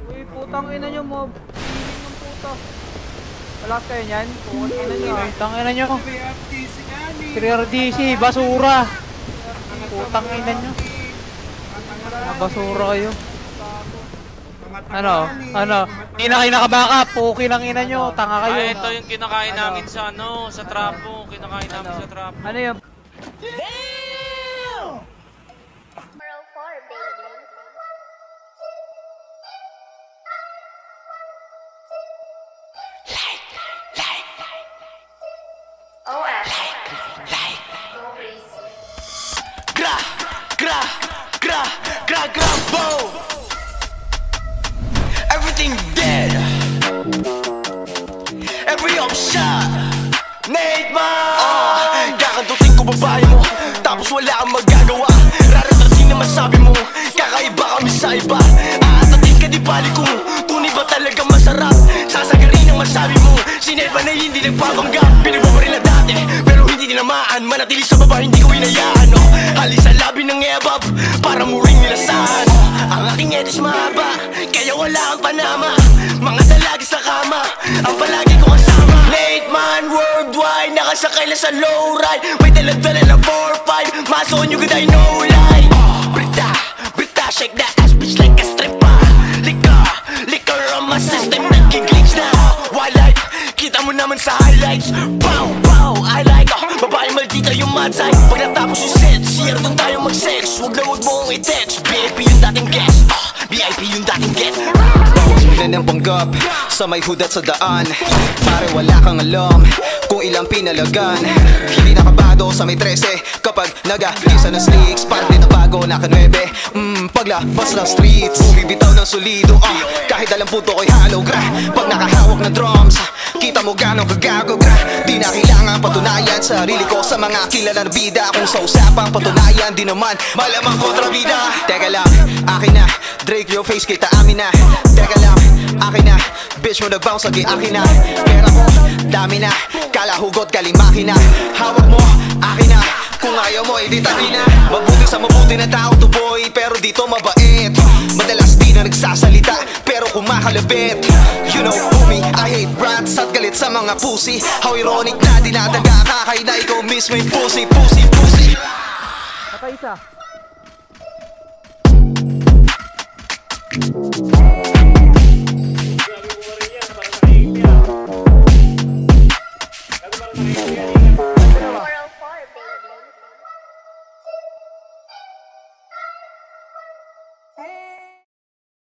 Uy, putang ina nyo, mob. Piling ng puta. Wala kayo nyan? Putang ina nyo. Putang ina nyo. 3RDC, basura. Putang ina nyo. Basura kayo. Ano? Hindi na kayo nakabaka. Puki lang ina nyo. Tanga kayo. Ay, ito yung kinakain namin sa ano, sa trapo. Kinakain namin sa trapo. Ano yun? Everything dead. Every shot made man. Kakadutin ko babae mo, tapos wala kang magagawa. Raratrasin na masabi mo, kakaiba kami sa iba. Aatatin ka di bali kung tunay ba talaga masarap. Sasagarin ang masabi mo, sinelba na hindi nagpapanggap. Pinagbabaril na dati, pero hindi tinamaan. Manatili sa baba, hindi ko inayaan. Halis sa labi ng ebab, para muring nilasahan. Ang aking edis mahaba, kaya wala ang panama. Mga dalagi sa kama, ang palagi ko kasama. Late man worldwide, nakasakay na sa low ride. May daladala na 4-5, maso nyo good I know lie. Brita, shake that ass bitch like a stripper. Liquor on my system, nagkiglitch na. Wildlife, kita mo naman sa highlights. Pow, I like babae maldita yung mad side. Pag natapos yung set, share doon tayo mag-sex. Huwag mo kong i-text, VIP yung dating guest, VIP yung dating get. Ng panggap sa may hudat sa daan. Pare wala kang alam kung ilang pinalagan. Hindi nakabado sa may 13 kapag nag-agisa ng sneaks. Parte na bago na ka-9 paglabas ng streets. Bumibitaw ng solido kahit alam puto ko'y hollow gra. Pag nakahawak ng drums, kita mo gano'ng kagago gra. Di na kailangan patunayan sarili ko sa mga kilala na bida. Kung sa usapang patunayan, di naman malamang kontrabida. Teka lang, akin na Drake your face, kita amin na. Teka lang, akin na, bitch mo nag-bounce, lagi akin na. Pera ko, dami na, kala hugot, galing makina. Hawak mo, akin na, kung ayaw mo, edi tabi na. Mabuti sa mabuti na tao to boy, pero dito mabait. Madalas di na nagsasalita, pero kumakalabit. You know homie, I hate rats at galit sa mga pussy. How ironic na dinadaga ka kay na ikaw mismo yung pussy. Nakaisa.